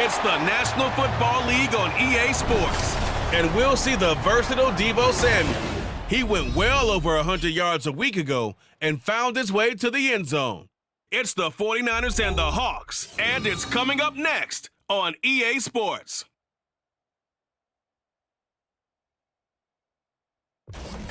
It's the National Football League on EA Sports. And we'll see the versatile Deebo Samuel. He went well over 100 yards a week ago and found his way to the end zone. It's the 49ers and the Hawks, and it's coming up next on EA Sports.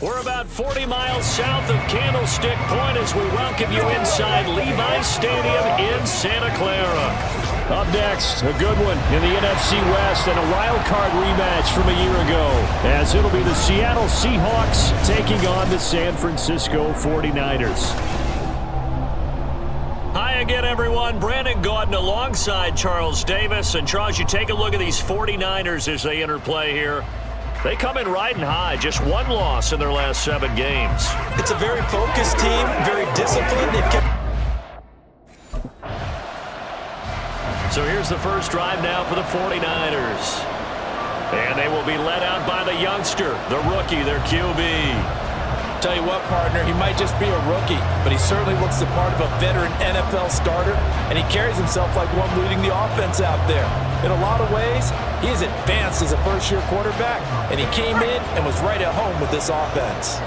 We're about 40 miles south of Candlestick Point as we welcome you inside Levi's Stadium in Santa Clara. Up next, a good one in the NFC West and a wild card rematch from a year ago, as it'll be the Seattle Seahawks taking on the San Francisco 49ers. Hi again, everyone. Brandon Gaudin alongside Charles Davis. And Charles, you take a look at these 49ers as they interplay here. They come in riding high, just one loss in their last 7 games. It's a very focused team, very disciplined. They've kept... So here's the first drive now for the 49ers. And they will be led out by the youngster, the rookie, their QB. Tell you what, partner, he might just be a rookie, but he certainly looks the part of a veteran NFL starter, and he carries himself like one leading the offense out there. In a lot of ways, he is advanced as a first-year quarterback, and he came in and was right at home with this offense.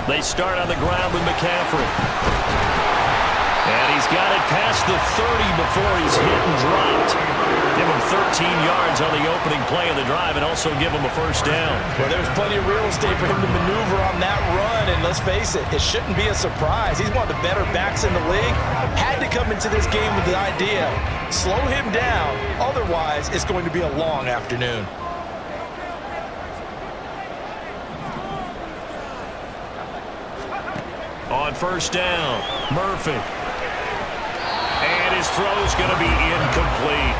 They start on the ground with McCaffrey. And he's got it past the 30 before he's hit and dropped. Give him 13 yards on the opening play of the drive and also give him a first down. Well, there's plenty of real estate for him to maneuver on that run, and let's face it, it shouldn't be a surprise. He's one of the better backs in the league. Had to come into this game with the idea, slow him down, otherwise it's going to be a long afternoon. On first down, Murphy. And his throw's going to be incomplete.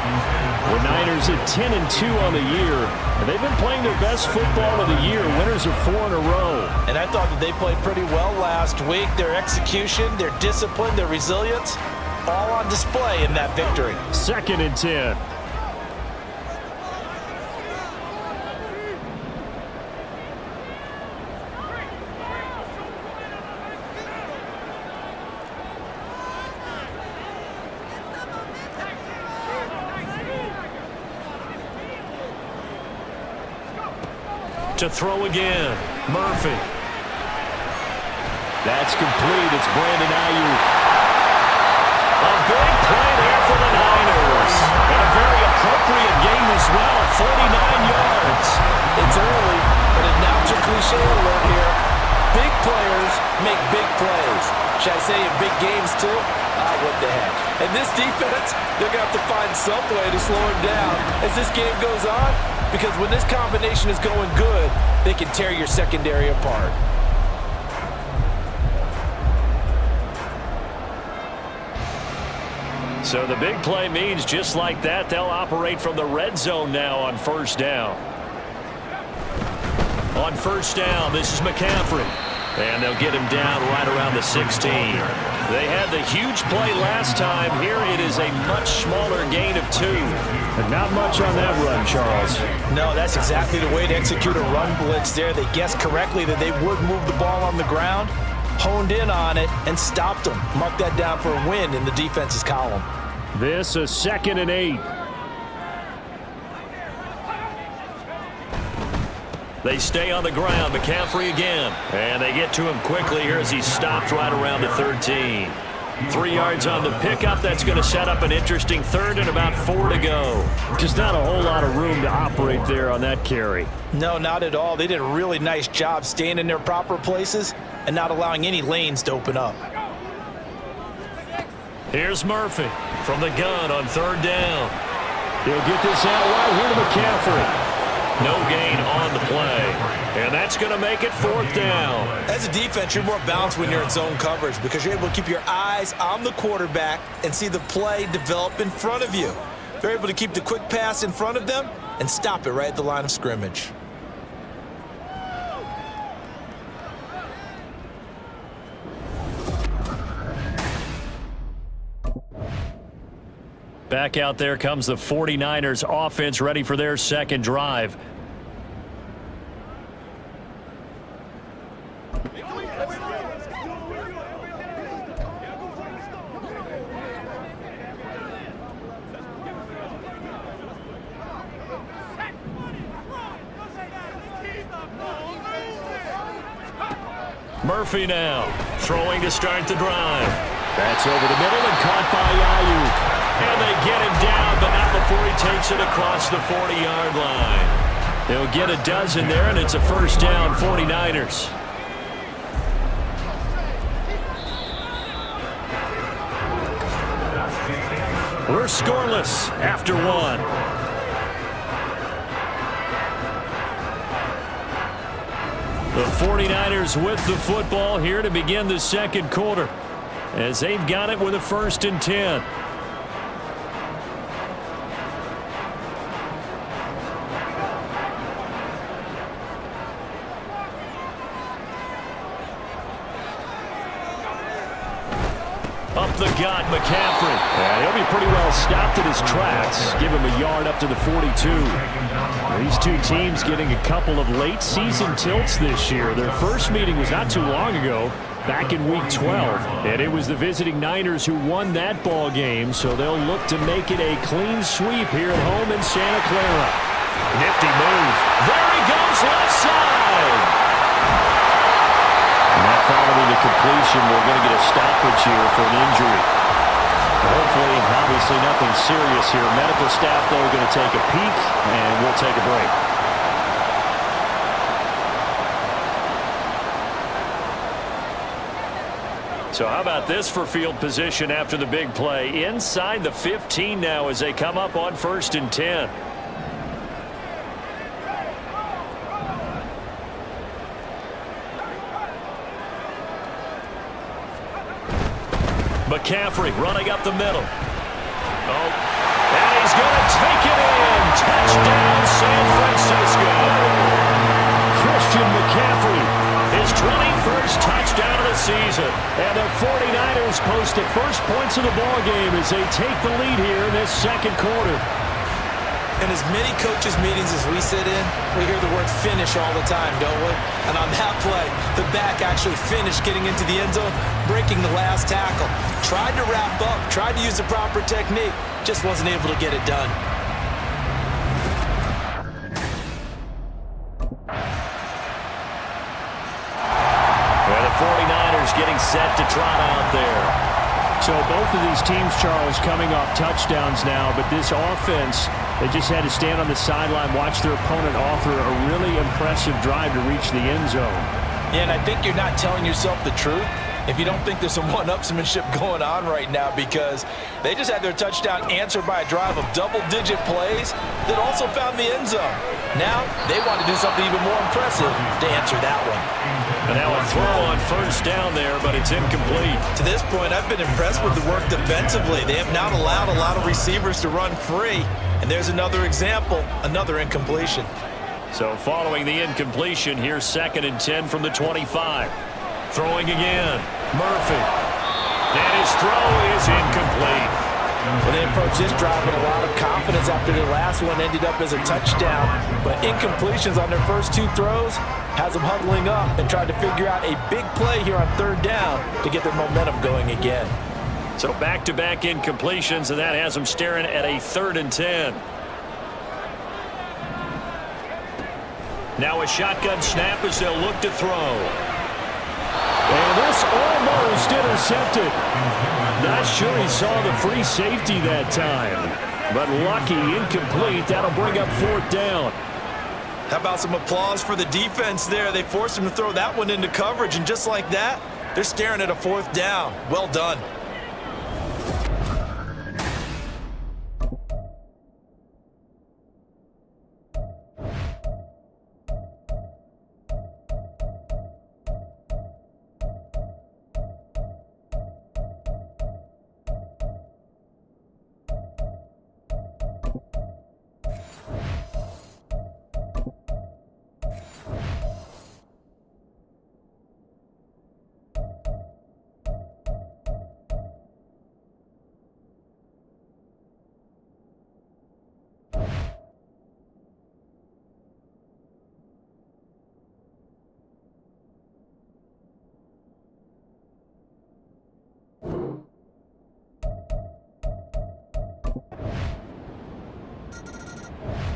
The Niners at 10-2 on the year. And they've been playing their best football of the year. Winners of 4 in a row. And I thought that they played pretty well last week. Their execution, their discipline, their resilience, all on display in that victory. 2nd and 10. To throw again, Murphy. That's complete. It's Brandon Ayuk. A big play there for the Niners. And a very appropriate game as well, 49 yards. It's early, but a natural cliche alert here. Big players make big plays. Should I say in big games too? What the heck. And this defense, they're going to have to find some way to slow him down as this game goes on. Because when this combination is going good, they can tear your secondary apart. So the big play means just like that, they'll operate from the red zone now on first down. On first down, this is McCaffrey. And they'll get him down right around the 16. They had the huge play last time. Here it is a much smaller gain of 2. And not much on that run, Charles. No, that's exactly the way to execute a run blitz there. They guessed correctly that they would move the ball on the ground, honed in on it, and stopped them. Mark that down for a win in the defense's column. This a 2nd and 8. They stay on the ground. McCaffrey again. And they get to him quickly here as he stopped right around the 13. 3 yards on the pickup. That's going to set up an interesting 3rd and about 4 to go. Just not a whole lot of room to operate there on that carry. No, not at all. They did a really nice job staying in their proper places and not allowing any lanes to open up. Here's Murphy from the gun on 3rd down. He'll get this out right here to McCaffrey. No gain on the play. And that's going to make it 4th down. As a defense, you're more balanced when you're in zone coverage because you're able to keep your eyes on the quarterback and see the play develop in front of you. They're able to keep the quick pass in front of them and stop it right at the line of scrimmage. Back out there comes the 49ers offense ready for their 2nd drive. Murphy now, throwing to start the drive. That's over the middle and caught by Ayuk. And they get him down, but not before he takes it across the 40-yard line. They'll get a dozen there, and it's a first down, 49ers. We're scoreless after one. The 49ers with the football here to begin the second quarter, as they've got it with a 1st and 10. Up the gut, McCaffrey. Yeah, he'll be pretty well stopped in his tracks. Give him a yard up to the 42. These two teams getting a couple of late season tilts this year. Their first meeting was not too long ago, back in Week 12. And it was the visiting Niners who won that ball game, so they'll look to make it a clean sweep here at home in Santa Clara. Nifty move. There he goes, left side. And that following the completion, we're going to get a stoppage here for an injury. Hopefully, obviously nothing serious here. Medical staff, though, are going to take a peek, and we'll take a break. So how about this for field position after the big play? Inside the 15 now as they come up on 1st and 10. McCaffrey running up the middle. Oh, and he's going to take it in. Touchdown, San Francisco. Christian McCaffrey, his 21st touchdown of the season. And the 49ers post the first points of the ball game as they take the lead here in this second quarter. In as many coaches' meetings as we sit in, we hear the word finish all the time, don't we? And on that play, the back actually finished getting into the end zone, breaking the last tackle. Tried to wrap up, tried to use the proper technique, just wasn't able to get it done. Well, the 49ers getting set to trot out there. So both of these teams, Charles, coming off touchdowns now, but this offense, they just had to stand on the sideline, watch their opponent author a really impressive drive to reach the end zone. Yeah, and I think you're not telling yourself the truth if you don't think there's some one-upsmanship going on right now, because they just had their touchdown answered by a drive of double-digit plays that also found the end zone. Now they want to do something even more impressive to answer that one. And now a throw on 1st down there, but it's incomplete. To this point, I've been impressed with the work defensively. They have not allowed a lot of receivers to run free. And there's another example, another incompletion. So following the incompletion, here's 2nd and 10 from the 25. Throwing again, Murphy. And his throw is incomplete. Well, they approached this drive with a lot of confidence after their last one ended up as a touchdown. But incompletions on their first 2 throws has them huddling up and trying to figure out a big play here on 3rd down to get their momentum going again. So back-to-back incompletions, and that has them staring at a 3rd and 10. Now a shotgun snap as they'll look to throw. And this almost intercepted. Not sure he saw the free safety that time. But lucky, incomplete. That'll bring up 4th down. How about some applause for the defense there? They forced him to throw that one into coverage, and just like that, they're staring at a 4th down. Well done.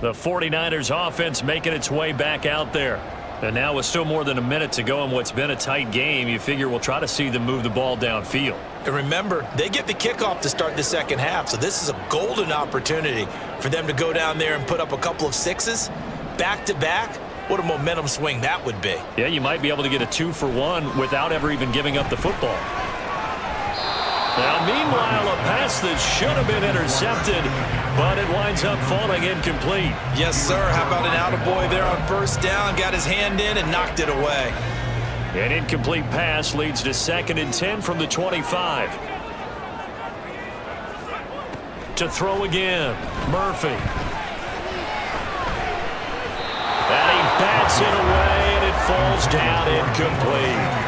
The 49ers offense making its way back out there. And now with still more than a minute to go in what's been a tight game, you figure we'll try to see them move the ball downfield. And remember, they get the kickoff to start the second half, so this is a golden opportunity for them to go down there and put up a couple of sixes back-to-back. What a momentum swing that would be. Yeah, you might be able to get a 2-for-1 without ever even giving up the football. Now, meanwhile, a pass that should have been intercepted, but it winds up falling incomplete. Yes, sir. How about an attaboy there on first down? Got his hand in and knocked it away. An incomplete pass leads to 2nd and 10 from the 25. To throw again, Murphy. And he bats it away, and it falls down incomplete.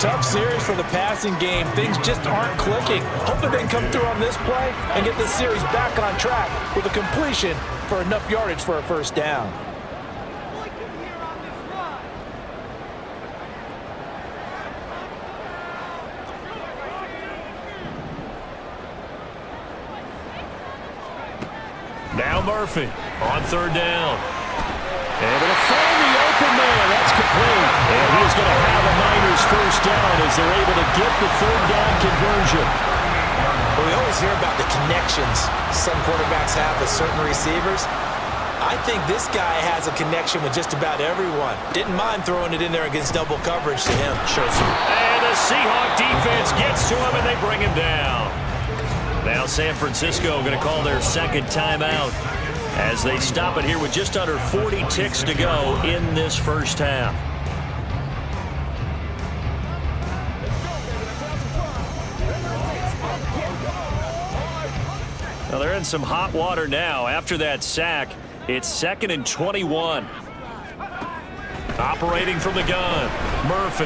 Tough series for the passing game. Things just aren't clicking. Hoping they can come through on this play and get this series back on track with a completion for enough yardage for a first down. Now Murphy on 3rd down. Able to find the open man. That's complete. And he's going to have a Niners first down as they're able to get the 3rd down conversion. Well, we always hear about the connections some quarterbacks have with certain receivers. I think this guy has a connection with just about everyone. Didn't mind throwing it in there against double coverage to him. And the Seahawks defense gets to him, and they bring him down. Now San Francisco going to call their 2nd timeout as they stop it here with just under 40 ticks to go in this first half. Well, they're in some hot water now. After that sack, it's 2nd and 21. Operating from the gun, Murphy.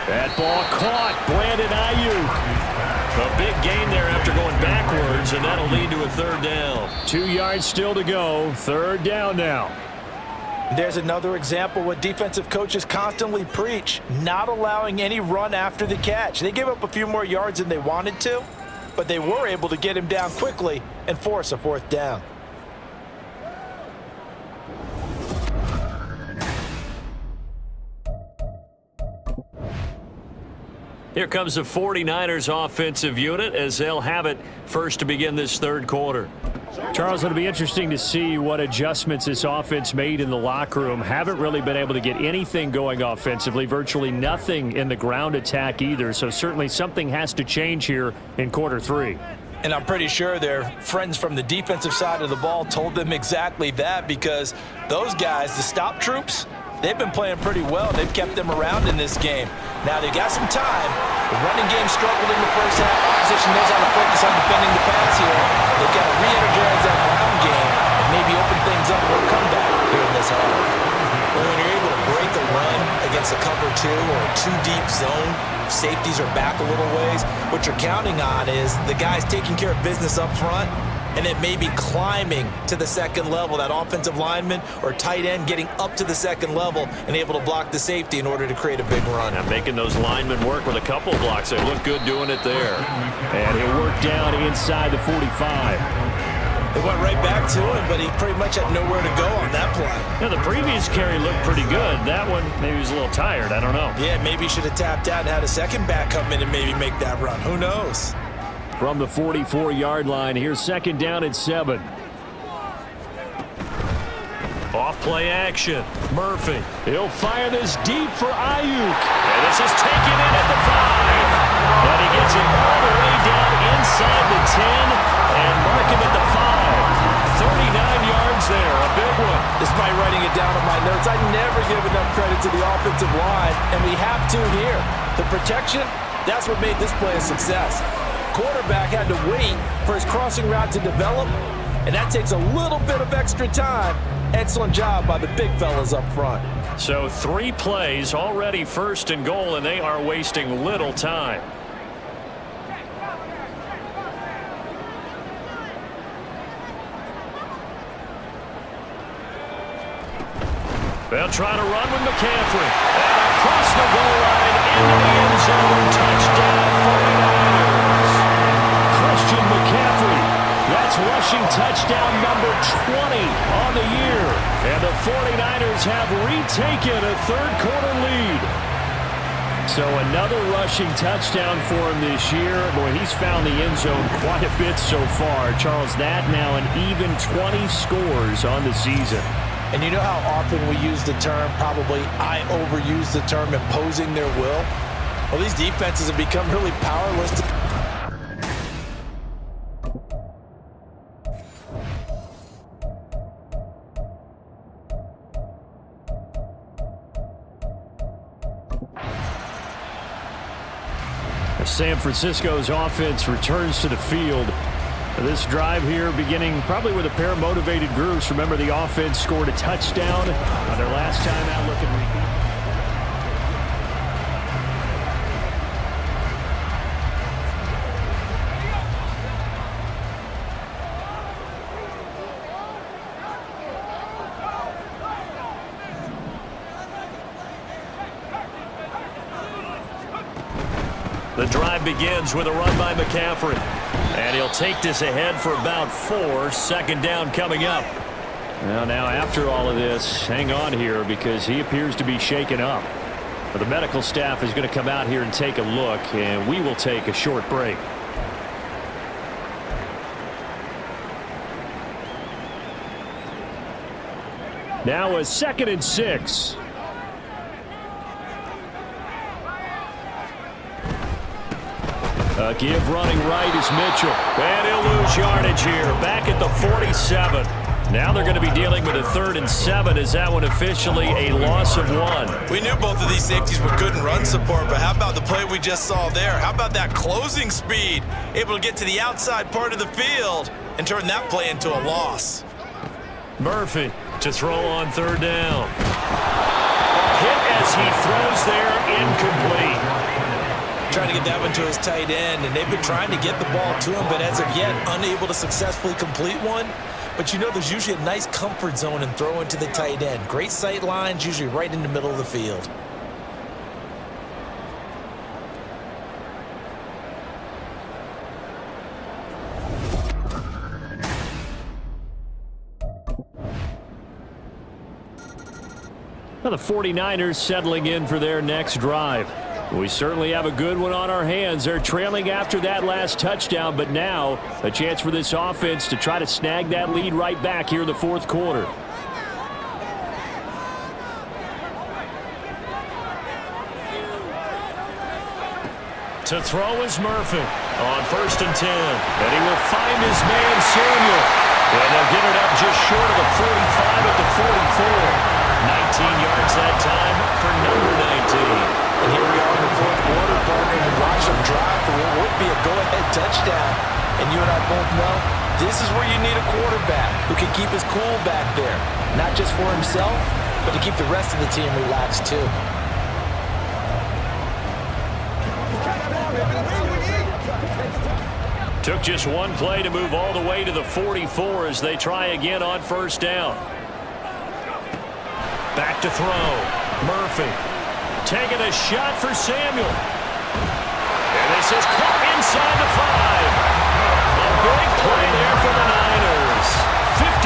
That ball caught. Brandon Ayuk. A big gain there after going backwards, and that'll lead to a 3rd down. 2 yards still to go. 3rd down now. There's another example what defensive coaches constantly preach, not allowing any run after the catch. They gave up a few more yards than they wanted to, but they were able to get him down quickly and force a 4th down. Here comes the 49ers offensive unit as they'll have it first to begin this 3rd quarter. Charles, it'll be interesting to see what adjustments this offense made in the locker room. Haven't really been able to get anything going offensively, virtually nothing in the ground attack either. So certainly something has to change here in quarter 3. And I'm pretty sure their friends from the defensive side of the ball told them exactly that, because those guys, the stop troops, they've been playing pretty well. They've kept them around in this game. Now they've got some time. The running game struggled in the first half. Opposition knows how to focus on defending the pass here. They've got to re-energize that ground game and maybe open things up for a comeback here in this half. Well, when you're able to break a run against a cover 2 or a 2-deep zone, safeties are back a little ways. What you're counting on is the guys taking care of business up front, and then maybe climbing to the 2nd level, that offensive lineman or tight end getting up to the 2nd level and able to block the safety in order to create a big run. And making those linemen work with a couple of blocks. They look good doing it there. And he'll work down inside the 45. They went right back to him, but he pretty much had nowhere to go on that play. Yeah, the previous carry looked pretty good. That one, maybe he was a little tired. I don't know. Yeah, maybe he should have tapped out and had a second back come in and maybe make that run. Who knows? From the 44-yard line, here's 2nd down and 7. Off play action. Murphy. He'll fire this deep for Ayuk. And this is taken in at the 5. But he gets it all the way down inside the 10 and mark him at the 5. 39 yards there, a big one. Despite writing it down on my notes, I never give enough credit to the offensive line, and we have to here. The protection, that's what made this play a success. Quarterback had to wait for his crossing route to develop, and that takes a little bit of extra time. Excellent job by the big fellas up front. So 3 plays already 1st and goal, and they are wasting little time. They'll try to run with McCaffrey. And across the goal line into the end zone. Touchdown 49ers. Christian McCaffrey. That's right. rushing touchdown number 20 on the year. And the 49ers have retaken a third-quarter lead. So another rushing touchdown for him this year. Boy, he's found the end zone quite a bit so far. Charles, that now an even 20 scores on the season. And you know how often we use the term, probably I overuse the term, imposing their will? Well, these defenses have become really powerless. San Francisco's offense returns to the field. This drive here beginning probably with a pair of motivated groups. Remember, the offense scored a touchdown on their last time out looking repeat. The drive begins with a run by McCaffrey. And he'll take this ahead for about 4. Second down coming up. Well, now after all of this, hang on here because he appears to be shaken up. But the medical staff is going to come out here and take a look, and we will take a short break. Now a 2nd and 6. Give running right is Mitchell. And he'll lose yardage here. Back at the 47. Now they're going to be dealing with a 3rd and 7. Is that one officially a loss of 1? We knew both of these safeties were good in run support, but how about the play we just saw there? How about that closing speed? Able to get to the outside part of the field and turn that play into a loss. Murphy to throw on 3rd down. Hit as he throws there, incomplete. Trying to get that one to his tight end, and they've been trying to get the ball to him, but as of yet, unable to successfully complete one. But you know there's usually a nice comfort zone in throwing to the tight end. Great sight lines, usually right in the middle of the field. Now the 49ers settling in for their next drive. We certainly have a good one on our hands. They're trailing after that last touchdown, but now a chance for this offense to try to snag that lead right back here in the 4th quarter. To throw is Murphy on 1st and 10. And he will find his man Samuel. And they'll get it up just short of the 45 at the 44. 19 yards that time for number 19. And here we are in the 4th quarter, partner, and watch them drive for what would be a go-ahead touchdown. And you and I both know this is where you need a quarterback who can keep his cool back there. Not just for himself, but to keep the rest of the team relaxed too. Took just one play to move all the way to the 44 as they try again on 1st down. Back to throw. Murphy taking a shot for Samuel. And this is caught inside the 5. A big play there for the Niners. 55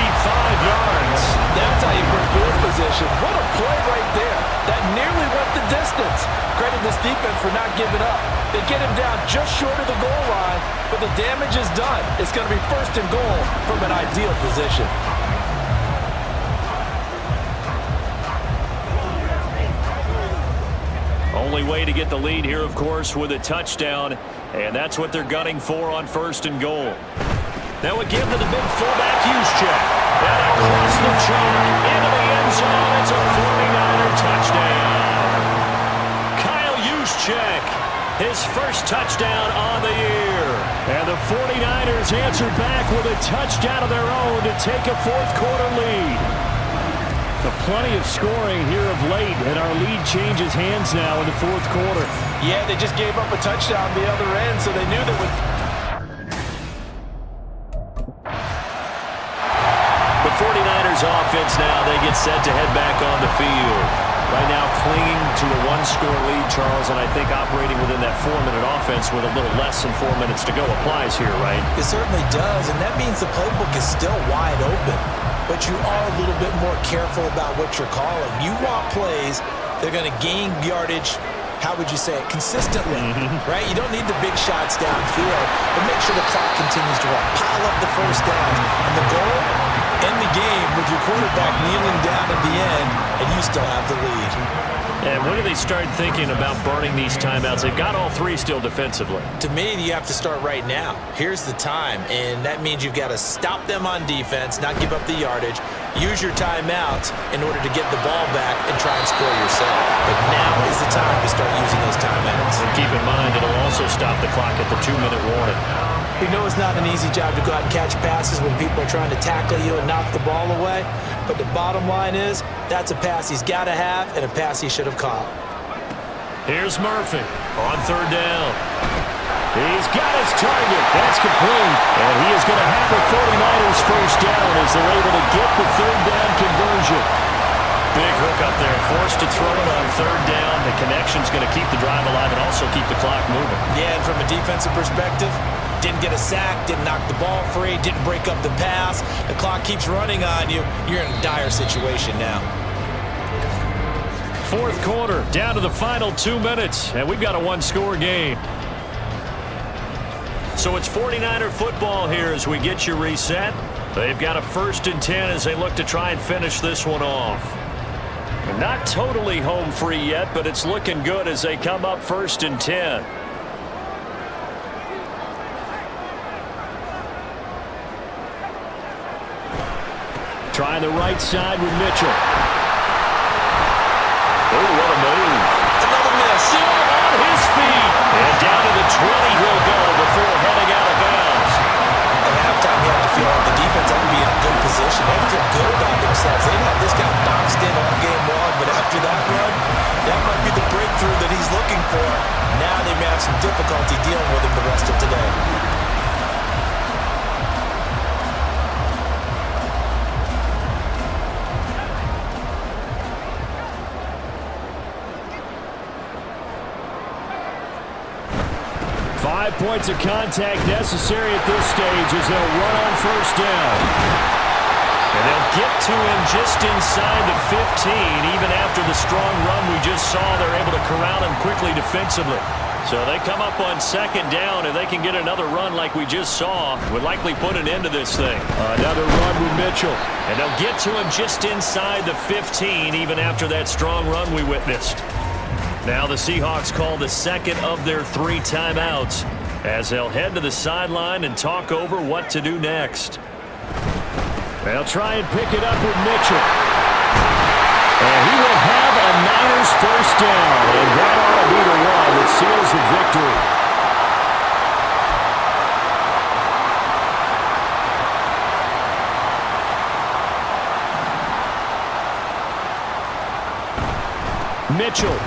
yards. That's how you put field position. What a play right there. That nearly went the distance. Credit this defense for not giving up. They get him down just short of the goal line, but the damage is done. It's going to be 1st and goal from an ideal position. Only way to get the lead here, of course, with a touchdown, and that's what they're gunning for on 1st and goal. That would give to the big fullback Juszczyk. And across the chalk into the end zone. It's a 49er touchdown. Kyle Juszczyk, his first touchdown on the year. And the 49ers answer back with a touchdown of their own to take a 4th quarter lead. Plenty of scoring here of late, and our lead changes hands now in the 4th quarter. Yeah, they just gave up a touchdown the other end, so they knew that with... The 49ers offense now, they get set to head back on the field. Right now clinging to a one-score lead, Charles, and I think operating within that 4-minute offense with a little less than 4 minutes to go applies here, right? It certainly does, and that means the playbook is still wide open. But you are a little bit more careful about what you're calling. You want plays that are going to gain yardage, how would you say it, consistently, right? You don't need the big shots downfield, but make sure the clock continues to run. Pile up the first down. And the goal, end the game with your quarterback kneeling down at the end, and you still have the lead. And when do they start thinking about burning these timeouts? They've got all three still defensively. To me, you have to start right now. Here's the time, and that means you've got to stop them on defense, not give up the yardage, use your timeouts in order to get the ball back and try and score yourself. But now is the time to start using those timeouts. And keep in mind, it'll also stop the clock at the 2-minute warning. We know it's not an easy job to go out and catch passes when people are trying to tackle you and knock the ball away. But the bottom line is, that's a pass he's got to have and a pass he should have caught. Here's Murphy on 3rd down. He's got his target. That's complete. And he is going to have the 49ers first down as they're able to get the 3rd down conversion. Big hook up there, forced to throw it on 3rd down. The connection's going to keep the drive alive and also keep the clock moving. Yeah, and from a defensive perspective, didn't get a sack, didn't knock the ball free, didn't break up the pass. The clock keeps running on you. You're in a dire situation now. 4th quarter, down to the final 2 minutes, and we've got a one-score game. So it's 49er football here as we get you reset. They've got a 1st and 10 as they look to try and finish this one off. They're not totally home free yet, but it's looking good as they come up 1st and 10. Trying the right side with Mitchell. Oh, what a move. Another miss. Still on his feet. And down to the 20 he'll go before heading out of bounds. At halftime, you have to feel like the defense had to be in a good position. They have to feel good about themselves. They had this guy boxed in all game long, but after that run, that might be the breakthrough that he's looking for. Now they may have some difficulty dealing with him the rest of today. 5 points of contact necessary at this stage as they'll run on 1st down. And they'll get to him just inside the 15. Even after the strong run we just saw, they're able to corral him quickly defensively. So they come up on 2nd down, and they can get another run like we just saw. Would likely put an end to this thing. Another run with Mitchell. And they'll get to him just inside the 15, even after that strong run we witnessed. Now the Seahawks call the 2nd of their 3 timeouts as they'll head to the sideline and talk over what to do next. They'll try and pick it up with Mitchell. And he will have a Niners first down, and that ought to be the one that seals the victory. Mitchell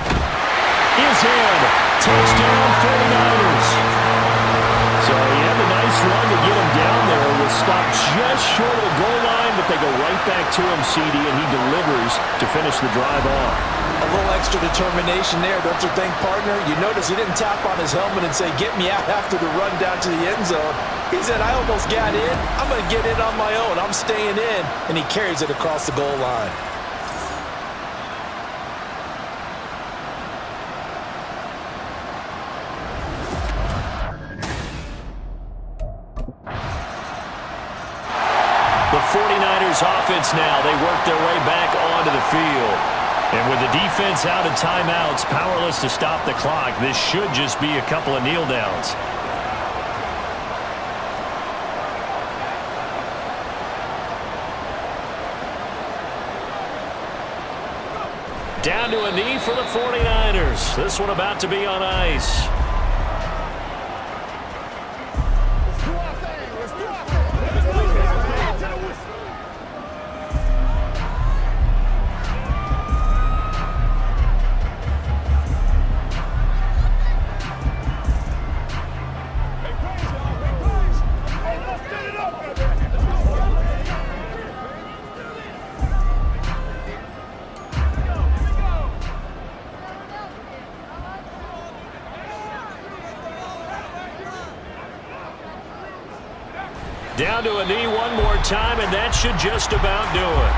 is in. Touchdown 49ers. So he had a nice run to get him down there. Was stopped just short of the goal line, but they go right back to him, CD, and he delivers to finish the drive off. A little extra determination there, don't you think, partner? You notice he didn't tap on his helmet and say, get me out after the run down to the end zone. He said, I almost got in. I'm going to get in on my own. I'm staying in. And he carries it across the goal line. The 49ers offense now, they work their way back onto the field. And with the defense out of timeouts, powerless to stop the clock, this should just be a couple of kneel downs. Down to a knee for the 49ers. This one about to be on ice. Down to a knee one more time, and that should just about do it.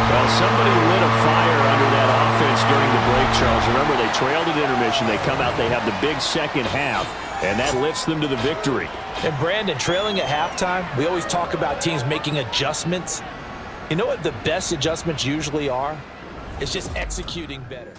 Well, somebody lit a fire under that offense during the break, Charles. Remember, they trailed at intermission. They come out, they have the big second half, and that lifts them to the victory. And Brandon, trailing at halftime, we always talk about teams making adjustments. You know what the best adjustments usually are? It's just executing better.